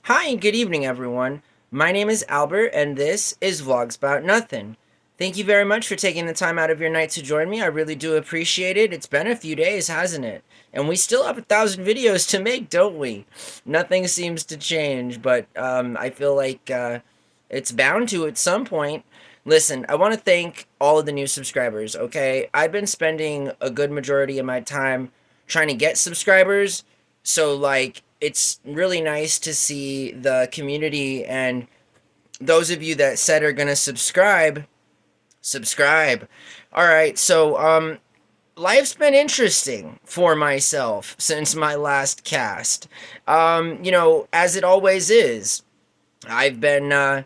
Hi and good evening, everyone. My name is Albert, and this is Vlogs About Nothing. Thank you very much for taking the time out of your night to join me. I really do appreciate it. It's been a few days, hasn't it? And we still have 1,000 videos to make, don't we? Nothing seems to change, but I feel like it's bound to at some point. Listen, I want to thank all of the new subscribers, okay? I've been spending a good majority of my time trying to get subscribers, so it's really nice to see the community and those of you that said are going to subscribe. All right, so life's been interesting for myself since my last cast. As it always is. I've been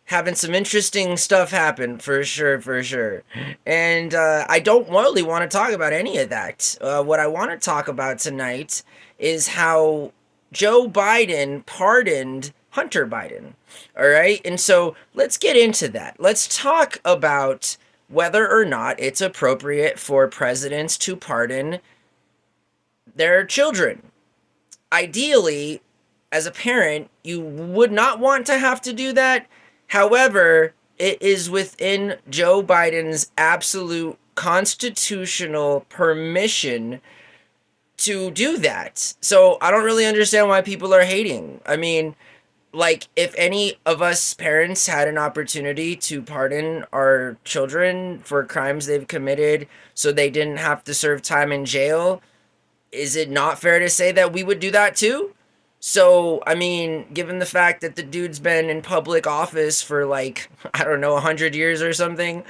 having some interesting stuff happen for sure, for sure. And I don't really want to talk about any of that. What I want to talk about tonight is how Joe Biden pardoned Hunter Biden. All right. And so let's get into that. Let's talk about whether or not it's appropriate for presidents to pardon their children. Ideally, as a parent, you would not want to have to do that. However, it is within Joe Biden's absolute constitutional permission to do that. So I don't really understand why people are hating. I mean, if any of us parents had an opportunity to pardon our children for crimes they've committed so they didn't have to serve time in jail, is it not fair to say that we would do that too? So, I mean, given the fact that the dude's been in public office for I don't know, 100 years or something,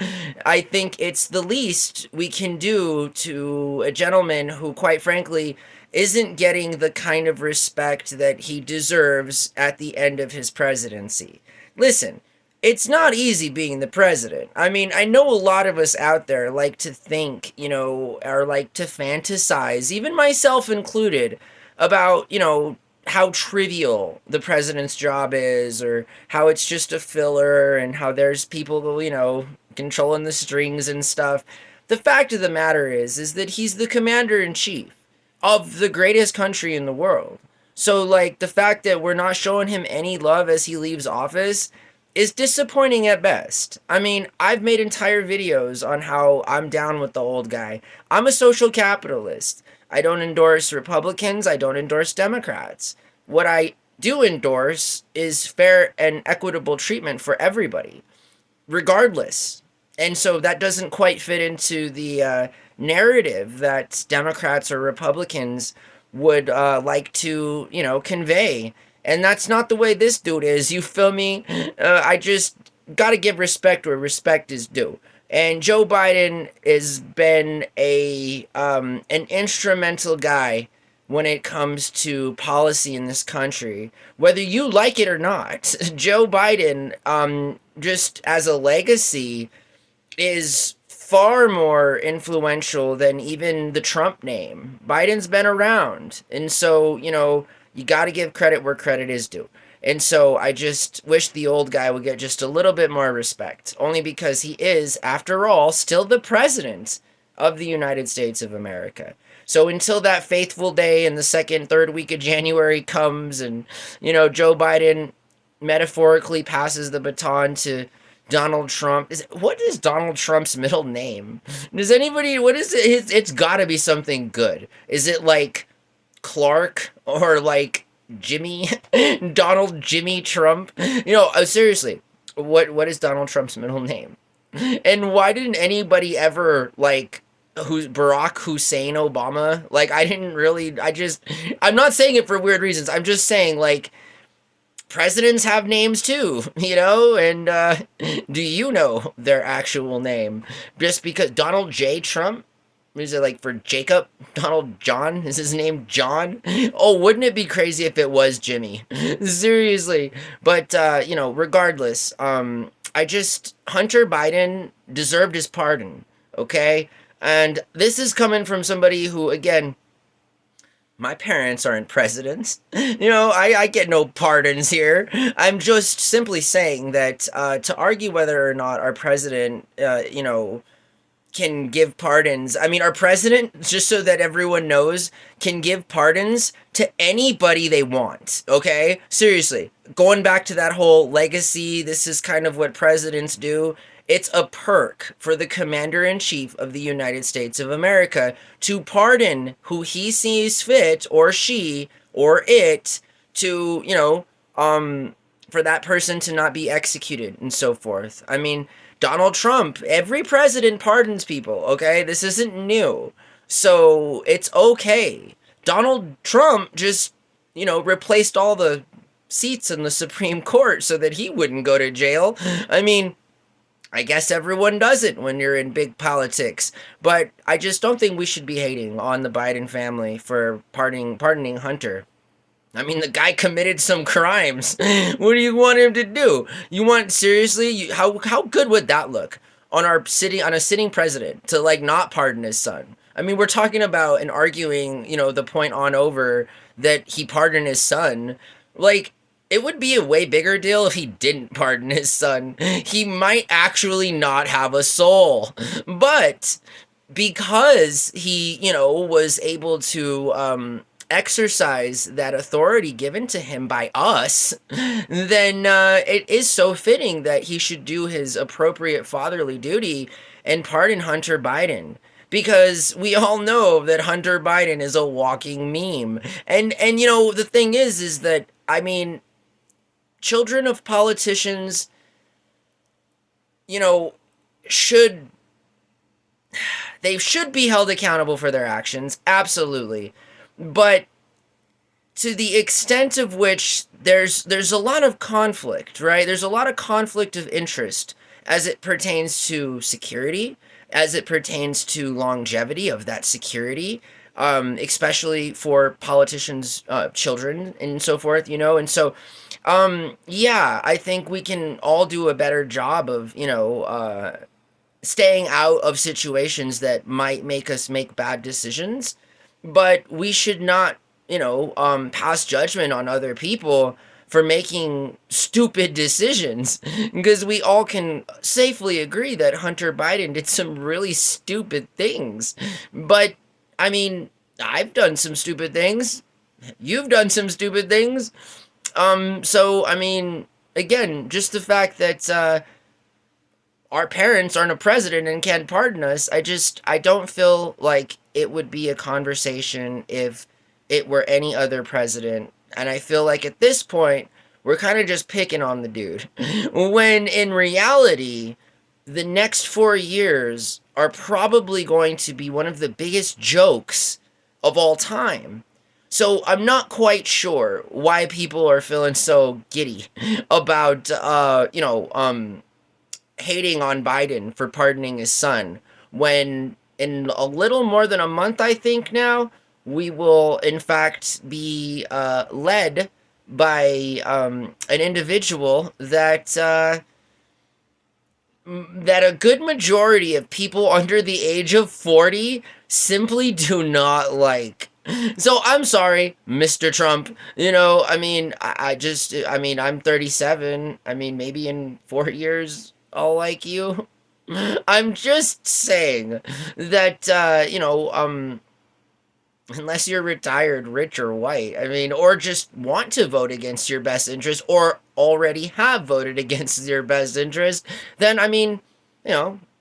I think it's the least we can do to a gentleman who, quite frankly, isn't getting the kind of respect that he deserves at the end of his presidency. Listen, it's not easy being the president. I mean, I know a lot of us out there like to think, or like to fantasize, even myself included, about, how trivial the president's job is, or how it's just a filler, and how there's people, controlling the strings and stuff. The fact of the matter is that he's the commander in chief of the greatest country in the world. So, the fact that we're not showing him any love as he leaves office is disappointing at best. I mean, I've made entire videos on how I'm down with the old guy. I'm a social capitalist. I don't endorse Republicans. I don't endorse Democrats. What I do endorse is fair and equitable treatment for everybody, regardless. And so that doesn't quite fit into the narrative that Democrats or Republicans would like to, convey. And that's not the way this dude is. You feel me? I just got to give respect where respect is due. And Joe Biden has been an instrumental guy when it comes to policy in this country, whether you like it or not. Joe Biden, just as a legacy, is far more influential than even the Trump name. Biden's been around, and so you got to give credit where credit is due. And so I just wish the old guy would get just a little bit more respect, only because he is, after all, still the president of the United States of America. So until that faithful day in the second, third week of January comes and, Joe Biden metaphorically passes the baton to Donald Trump. What is Donald Trump's middle name? Does anybody, what is it? It's got to be something good. Is it like Clark or like Jimmy? Donald Jimmy Trump? Seriously, what is Donald Trump's middle name? And why didn't anybody ever who's Barack Hussein Obama? I'm not saying it for weird reasons. I'm just saying presidents have names too, and do you know their actual name? Just because Donald J. Trump? Is it for Jacob? Donald John? Is his name John? Oh, wouldn't it be crazy if it was Jimmy? Seriously. But, regardless, Hunter Biden deserved his pardon, okay? And this is coming from somebody who, again, my parents aren't presidents. I get no pardons here. I'm just simply saying that to argue whether or not our president, can give pardons. I mean, our president, just so that everyone knows, can give pardons to anybody they want. Okay? Seriously. Going back to that whole legacy, this is kind of what presidents do. It's a perk for the commander in chief of the United States of America to pardon who he sees fit, or she or it, to, for that person to not be executed and so forth. I mean, Donald Trump, every president pardons people, okay? This isn't new. So it's okay. Donald Trump just, replaced all the seats in the Supreme Court so that he wouldn't go to jail. I mean, I guess everyone does it when you're in big politics, but I just don't think we should be hating on the Biden family for pardoning Hunter. I mean, the guy committed some crimes. What do you want him to do? You want, seriously? How good would that look on a sitting president to like not pardon his son? I mean, we're talking about and arguing, the point on over that he pardoned his son. Like, it would be a way bigger deal if he didn't pardon his son. He might actually not have a soul. But because he, was able to exercise that authority given to him by us, then it is so fitting that he should do his appropriate fatherly duty and pardon Hunter Biden. Because we all know that Hunter Biden is a walking meme. And the thing is that, I mean, children of politicians, should be held accountable for their actions, absolutely. But to the extent of which there's a lot of conflict, right? There's a lot of conflict of interest as it pertains to security, as it pertains to longevity of that security, especially for politicians' children and so forth, and so, yeah, I think we can all do a better job of, staying out of situations that might make us make bad decisions, but we should not, pass judgment on other people for making stupid decisions, because we all can safely agree that Hunter Biden did some really stupid things. But, I mean, I've done some stupid things. You've done some stupid things. So, I mean, again, just the fact that, our parents aren't a president and can't pardon us, I don't feel like it would be a conversation if it were any other president. And I feel like at this point, we're kind of just picking on the dude. When in reality, the next 4 years are probably going to be one of the biggest jokes of all time. So I'm not quite sure why people are feeling so giddy about, hating on Biden for pardoning his son, when in a little more than a month, I think now, we will in fact be led by an individual that a good majority of people under the age of 40 simply do not like. So I'm sorry, Mr. Trump. I mean, I'm 37. I mean, maybe in 4 years I'll like you. I'm just saying that, unless you're retired, rich, or white, I mean, or just want to vote against your best interest, or already have voted against your best interest, then, I mean,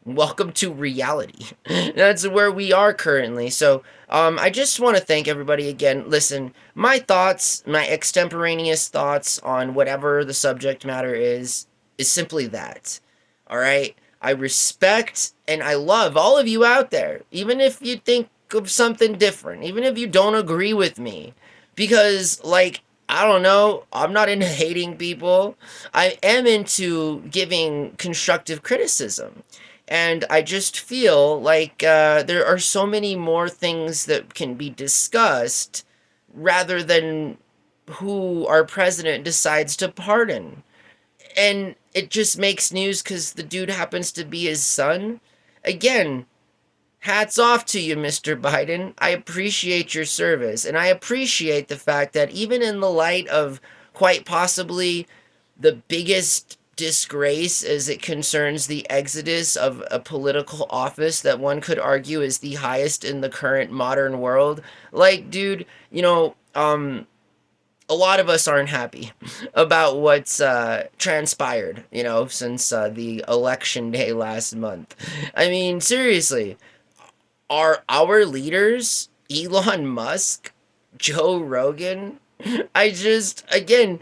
welcome to reality. That's where we are currently. So, I just want to thank everybody again. Listen, my thoughts, my extemporaneous thoughts on whatever the subject matter is simply that. All right? I respect and I love all of you out there, even if you think of something different, even if you don't agree with me, because, like, I don't know, I'm not into hating people. I am into giving constructive criticism. And I just feel like there are so many more things that can be discussed rather than who our president decides to pardon. And it just makes news because the dude happens to be his son. Again, hats off to you, Mr. Biden. I appreciate your service. And I appreciate the fact that even in the light of quite possibly the biggest disgrace as it concerns the exodus of a political office that one could argue is the highest in the current modern world. Like, dude, a lot of us aren't happy about what's transpired, since the election day last month. I mean, seriously, are our leaders Elon Musk, Joe Rogan? Again,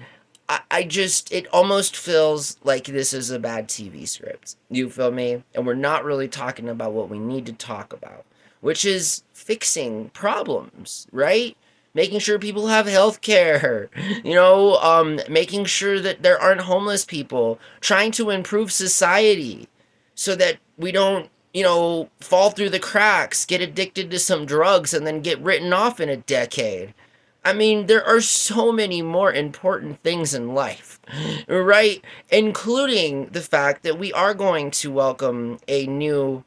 I just, it almost feels like this is a bad TV script. You feel me? And we're not really talking about what we need to talk about, which is fixing problems, right? Making sure people have health care, making sure that there aren't homeless people, trying to improve society so that we don't, fall through the cracks, get addicted to some drugs, and then get written off in a decade. I mean, there are so many more important things in life, right? Including the fact that we are going to welcome a new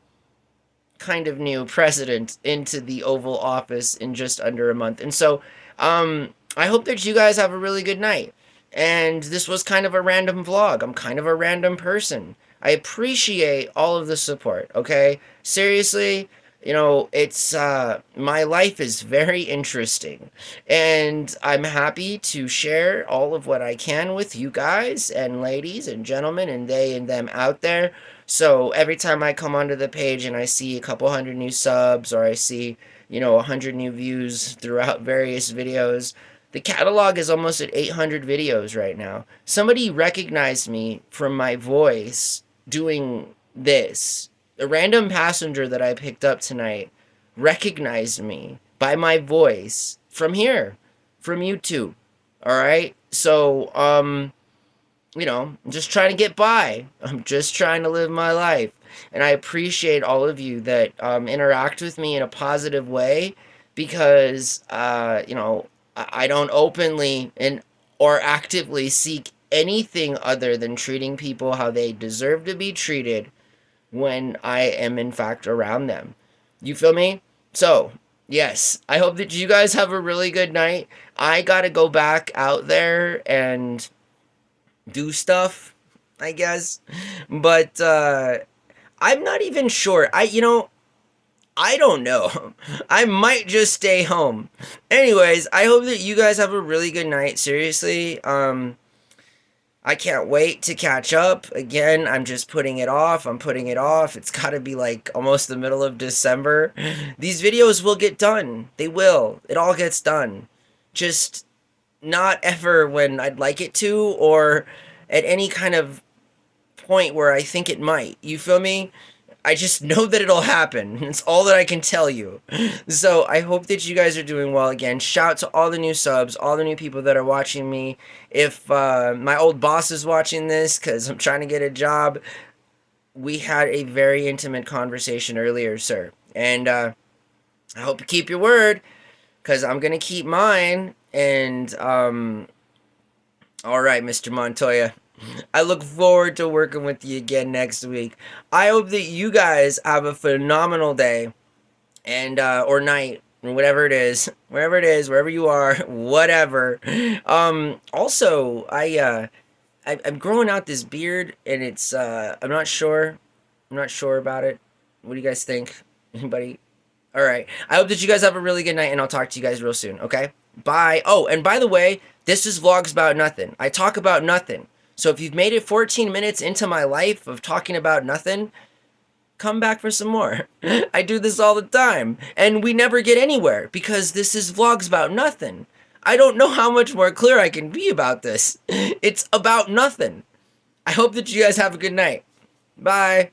president into the Oval Office in just under a month. And so, I hope that you guys have a really good night. And this was kind of a random vlog. I'm kind of a random person. I appreciate all of the support, okay? Seriously, it's my life is very interesting, and I'm happy to share all of what I can with you guys and ladies and gentlemen and they and them out there. So every time I come onto the page and I see a couple hundred new subs, or I see 100 new views throughout various videos, the catalog is almost at 800 videos right now. Somebody recognized me from my voice doing this. A random passenger that I picked up tonight recognized me by my voice from here, from YouTube. All right? So, I'm just trying to get by. I'm just trying to live my life. And I appreciate all of you that interact with me in a positive way, because, I don't openly or actively seek anything other than treating people how they deserve to be treated when I am in fact around them. You feel me? So, yes, I hope that you guys have a really good night. I gotta go back out there and do stuff, I guess. But I'm not even sure. I don't know. I might just stay home. Anyways, I hope that you guys have a really good night. Seriously, I can't wait to catch up. Again, I'm just putting it off. I'm putting it off. It's got to be like almost the middle of December. These videos will get done. They will. It all gets done. Just not ever when I'd like it to, or at any kind of point where I think it might. You feel me? I just know that it'll happen. It's all that I can tell you. So I hope that you guys are doing well. Again, shout to all the new subs, all the new people that are watching me. If my old boss is watching this, because I'm trying to get a job, we had a very intimate conversation earlier, sir. And I hope you keep your word, because I'm going to keep mine. And all right, Mr. Montoya. I look forward to working with you again next week. I hope that you guys have a phenomenal day, and or night, or whatever it is, wherever it is, wherever you are, whatever. Also, I'm growing out this beard, and it's I'm not sure about it. What do you guys think? Anybody? All right. I hope that you guys have a really good night, and I'll talk to you guys real soon. Okay? Bye. Oh, and by the way, this is Vlogs About Nothing. I talk about nothing. So if you've made it 14 minutes into my life of talking about nothing, come back for some more. I do this all the time, and we never get anywhere because this is Vlogs About Nothing. I don't know how much more clear I can be about this. It's about nothing. I hope that you guys have a good night. Bye.